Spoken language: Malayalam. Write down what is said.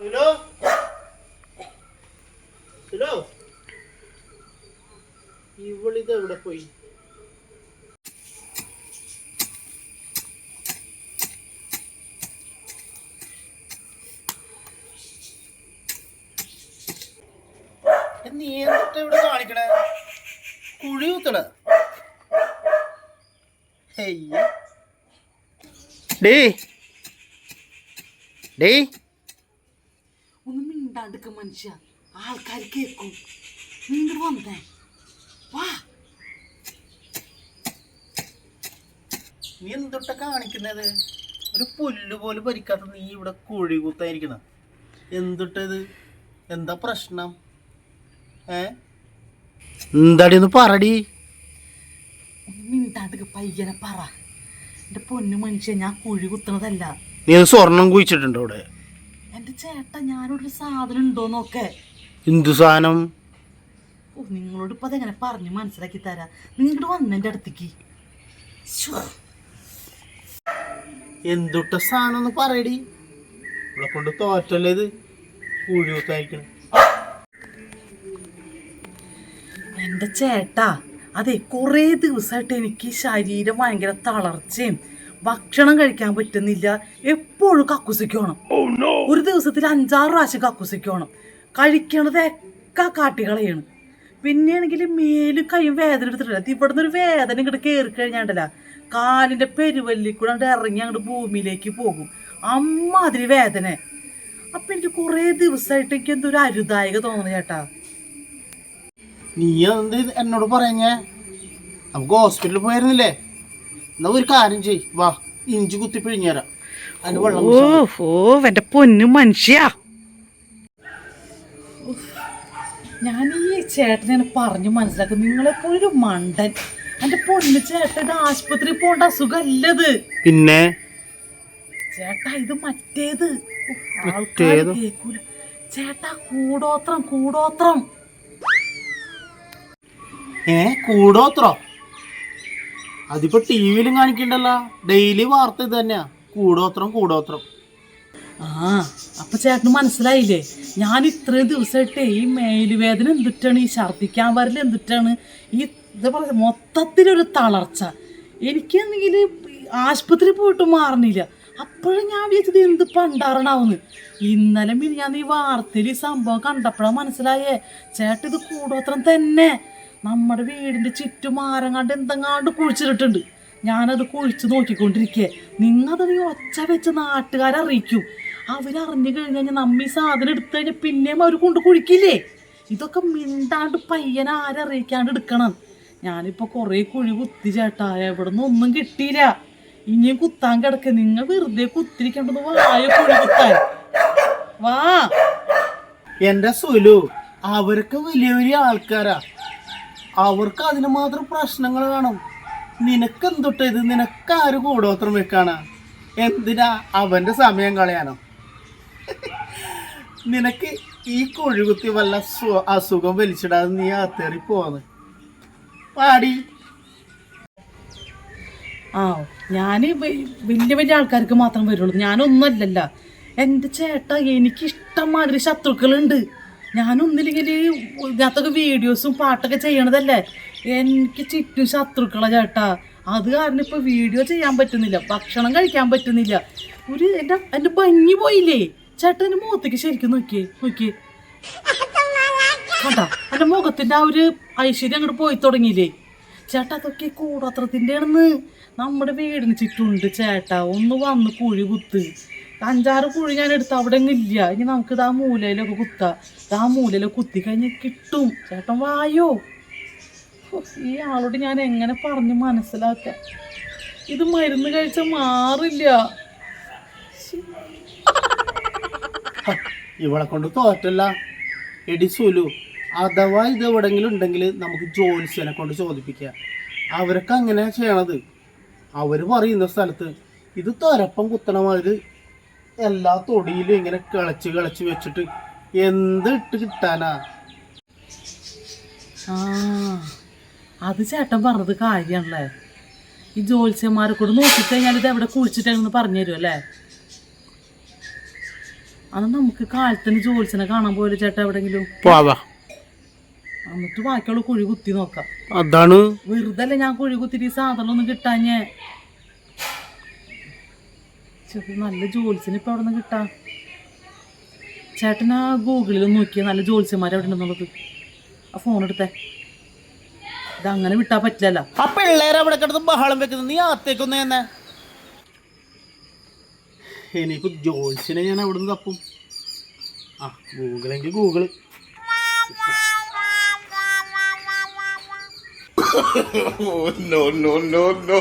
സുലോ സുലോ ഇവളിത് എവിടെ പോയി? നീ എന്നിട്ട് ഇവിടെ കാണിക്കണേ? കുഴി കുത്തണ? ഡേ ഡേ ഒന്ന് മിണ്ടാണ്ടിക്ക മനുഷ്യ, ആൾക്കാർ കേൾക്കും. നിങ്ങൾ വന്നേ വാ. നീ എന്തൊട്ട കാണിക്കുന്നത്? ഒരു പുല്ല് പോലും ഭരിക്കാത്ത നീ ഇവിടെ കുഴി കുത്തായിരിക്കണ എന്തൊട്ടത്? എന്താ പ്രശ്നം? എന്താടി ഒന്ന് പറടി. ഒന്ന് മിണ്ടാണ്ടിക്ക പയ്യനെ പറ. എന്റെ പൊന്നു മനുഷ്യ, ഞാൻ കുഴി കുത്തണതല്ല. നീ സ്വർണം കുഴിച്ചിട്ടുണ്ടോ ഇവിടെ? എന്റെ ചേട്ടാ, ഞാനൊരു സാധനം ഉണ്ടോന്നൊക്കെ. എന്തു സാധനം? ഓ, നിങ്ങളോട് ഇപ്പൊ അതെങ്ങനെ പറഞ്ഞു മനസ്സിലാക്കി തരാ? നിങ്ങോട്ട് വന്നെന്റെ അടുത്തേക്ക്. എന്തൊട്ട സാധനം ഒന്ന് പറയടി. ഇവിടെ കൊണ്ട് തോറ്റല്ലേ ഇത് കുഴി കുത്തായിരിക്കണം. എന്റെ ചേട്ടാ, അതെ, കുറേ ദിവസമായിട്ട് എനിക്ക് ശരീരം ഭയങ്കര തളർച്ചയും ഭക്ഷണം കഴിക്കാൻ പറ്റുന്നില്ല. എപ്പോഴും കക്കുസിക്കണം. ഒരു ദിവസത്തിൽ 5-6 പ്രാവശ്യം കക്കുസിക്കണം. കഴിക്കണതൊക്കെ കാട്ടികളയാണ്. പിന്നെയാണെങ്കിൽ മേലും കൈയും വേദന എടുത്തിട്ടില്ല. ഇവിടുന്ന് ഒരു വേദന ഇങ്ങോട്ട് കയറി കഴിഞ്ഞാണ്ടല്ല, കാലിൻ്റെ പെരുവല്ലിൽ കൂടെ അങ്ങോട്ട് ഇറങ്ങി അങ്ങോട്ട് ഭൂമിയിലേക്ക് പോകും. അമ്മാതിരി വേദന. അപ്പം എനിക്ക് കുറേ ദിവസമായിട്ട് എനിക്ക് എന്തൊരു അരുതായിക തോന്നുന്നു ചേട്ടാ. നീ എന്ത് എന്നോട് പറഞ്ഞേ? നമുക്ക് ഹോസ്പിറ്റലിൽ പോയിരുന്നില്ലേ? എന്നാ ഒരു കാര്യം ചെയ്, വാ, ഇഞ്ചി കുത്തി പിഴിഞ്ഞുതരാം. അതിന് വെള്ളം എന്റെ പൊന്നു മനുഷ്യ, ഞാൻ ഈ ചേട്ടനെ പറഞ്ഞു മനസ്സിലാക്കും. നിങ്ങളെപ്പോലൊരു മണ്ടൻ. എന്റെ പൊന്നു ചേട്ടൻ ആശുപത്രി പോകേണ്ട അസുഖല്ലത്. പിന്നെ ചേട്ടാ, ഇത് മറ്റേത്. കേൾക്കൂല ചേട്ടാ. കൂടോത്രം. കൂടോത്രോ? അതിപ്പോ ടിവിയിലും കാണിക്കണ്ടല്ലോ. ഡെയിലി വാർത്ത ഇത് തന്നെയാ, കൂടോത്രം. അപ്പൊ ചേട്ടന് മനസ്സിലായില്ലേ? ഞാൻ ഇത്രയും ദിവസമായിട്ട് ഈ മേലുവേദന എന്തിട്ടാണ്, ഈ ഛർദ്ദിക്കാൻ വരൽ എന്തിട്ടാണ്, ഈ എന്താ പറയുക, മൊത്തത്തിലൊരു തളർച്ച. എനിക്കാണെങ്കിൽ ആശുപത്രി പോയിട്ട് മാറണില്ല. അപ്പോഴും ഞാൻ വിചാരിച്ചത് എന്ത് പണ്ടാറണാവുന്ന്. ഇന്നലെ ഞാൻ ഈ വാർത്തയിൽ ഈ സംഭവം കണ്ടപ്പോഴാണ് മനസ്സിലായേ, ചേട്ടൻ ഇത് കൂടോത്രം തന്നെ. നമ്മുടെ വീടിൻ്റെ ചുറ്റും ആരങ്ങാണ്ട് എന്തെങ്ങാണ്ട് കുഴിച്ചിട്ടുണ്ട്. ഞാനത് കുഴിച്ച് നോക്കിക്കൊണ്ടിരിക്കുക. നിങ്ങളത് ഒച്ച വെച്ച് നാട്ടുകാരെ അറിയിക്കും. അവരറിഞ്ഞു കഴിഞ്ഞാൽ നമ്മ ഈ സാധനം എടുത്തു കഴിഞ്ഞാൽ പിന്നെയും അവർ കൊണ്ട് കുഴിക്കില്ലേ? ഇതൊക്കെ മിണ്ടാണ്ട് പയ്യനെ ആരറിയിക്കാണ്ട് എടുക്കണം. ഞാനിപ്പോൾ കുറേ കുഴി കുത്തി ചേട്ടാ, എവിടെ നിന്ന് ഒന്നും കിട്ടിയില്ല. ഇനിയും കുത്താൻ കിടക്ക. നിങ്ങൾ വെറുതെ കുത്തിരിക്കേണ്ടത് വായ കുഴി കുത്താൻ. വാ. എന്റെ സുലു, അവർക്ക് വലിയ വലിയ ആൾക്കാരാ. അവർക്ക് അതിന് മാത്രം പ്രശ്നങ്ങൾ കാണും. നിനക്കെന്തൊട്ട് ഇത്? നിനക്കാര് കൂടോത്രം വെക്കാനാ? എന്തിനാ? അവന്റെ സമയം കളയാനോ? നിനക്ക് ഈ കൊഴുകുത്തി വല്ല അസുഖം വലിച്ചിടാതെ നീ അത്തേറി പോന്ന് പാടി. ഞാൻ വലിയ വലിയ ആൾക്കാർക്ക് മാത്രം വരുള്ളൂ. ഞാനൊന്നുമല്ലല്ല. എൻ്റെ ചേട്ടാ, എനിക്കിഷ്ടം മാതിരി ശത്രുക്കളുണ്ട്. ഞാനൊന്നില്ലെങ്കിൽ ഇതിനകത്തൊക്കെ വീഡിയോസും പാട്ടൊക്കെ ചെയ്യണതല്ലേ. എനിക്ക് ചുറ്റും ശത്രുക്കളാ ചേട്ടാ. അത് കാരണം ഇപ്പോൾ വീഡിയോ ചെയ്യാൻ പറ്റുന്നില്ല, ഭക്ഷണം കഴിക്കാൻ പറ്റുന്നില്ല. എൻ്റെ ഭംഗി പോയില്ലേ ചേട്ടാ? എൻ്റെ മുഖത്തേക്ക് ശരിക്കും നോക്കിയേ കേട്ടാ. എൻ്റെ മുഖത്തിൻ്റെ ആ ഒരു ഐശ്വര്യം അങ്ങോട്ട് പോയി തുടങ്ങിയില്ലേ ചേട്ടാ? അതൊക്കെ കൂടോത്രത്തിൻ്റെ ആണെന്ന്. നമ്മുടെ വീടിന് ചുറ്റുണ്ട് ചേട്ടാ. ഒന്ന് വന്ന് കുഴി കുത്ത്. 5-6 കുഴി ഞാൻ എടുത്ത് അവിടെ ഇല്ല. ഇനി നമുക്കിത് ആ മൂലയിലൊക്കെ കുത്താം. ആ മൂലയിലൊക്കെ കുത്തി കഴിഞ്ഞാൽ കിട്ടും. ചേട്ടൻ വായോ. ഈ ആളോട് ഞാൻ എങ്ങനെ പറഞ്ഞ് മനസ്സിലാക്കാം? ഇത് മരുന്ന് കഴിച്ചാൽ മാറില്ല. ഇവളെ കൊണ്ട് തോറ്റല്ല എടി സുലു. അഥവാ ഇത് എവിടെങ്കിലും ഉണ്ടെങ്കിൽ നമുക്ക് ജോലിസിനെ കൊണ്ട് ചോദിപ്പിക്കാം. അവരൊക്കെ അങ്ങനെയാ ചെയ്യണത്. അവര് പറയുന്ന സ്ഥലത്ത് ഇത് തൊരപ്പം കുത്തണ മാതിരി എല്ലാ തൊടിയിലും ഇങ്ങനെ കിളച്ച് വെച്ചിട്ട് എന്ത് ഇട്ട് കിട്ടാനാ? അത് ചേട്ടൻ പറഞ്ഞത് കാര്യമാണല്ലേ. ഈ ജ്യോത്സ്യന്മാരെ കൂടെ നോക്കിക്കഴിഞ്ഞാൽ ഇത് എവിടെ കുഴിച്ചിട്ടെന്ന് പറഞ്ഞു തരും അല്ലേ? അത് നമുക്ക് കാലത്തിന് ജോത്സ്യനെ കാണാൻ പോയത് ചേട്ടാ എവിടെങ്കിലും. പോവാ, എന്നിട്ട് ബാക്കിയുള്ള കുഴി കുത്തി നോക്കാം. അതാണ് വെറുതെ അല്ലേ ഞാൻ കുഴി കുത്തിട്ട് ഈ സാധനം ഒന്നും കിട്ടാഞ്ഞേ. നല്ല ജോത്സ്യന് ഇപ്പൊ എവിടെ നിന്ന് കിട്ടാ? ചേട്ടനാ ഗൂഗിളിൽ നോക്കിയ നല്ല ജോത്സ്യന്മാർ എവിടെ ഉണ്ടെന്നുള്ളത്. ആ ഫോൺ എടുത്തേ. ഇതങ്ങനെ വിട്ടാ പറ്റില്ലല്ലോ. ആ പിള്ളേരെ അവിടെ കിടന്ന് ബഹളം വെക്കുന്നത്, നീ അകത്തേക്കൊന്ന് തന്നെ. ഇനിയിപ്പോ ജോത്സ്യനെ ഞാൻ അവിടെ നിന്ന് തപ്പും. ആ ഗൂഗിളെങ്കിൽ Google. No, no, no, no.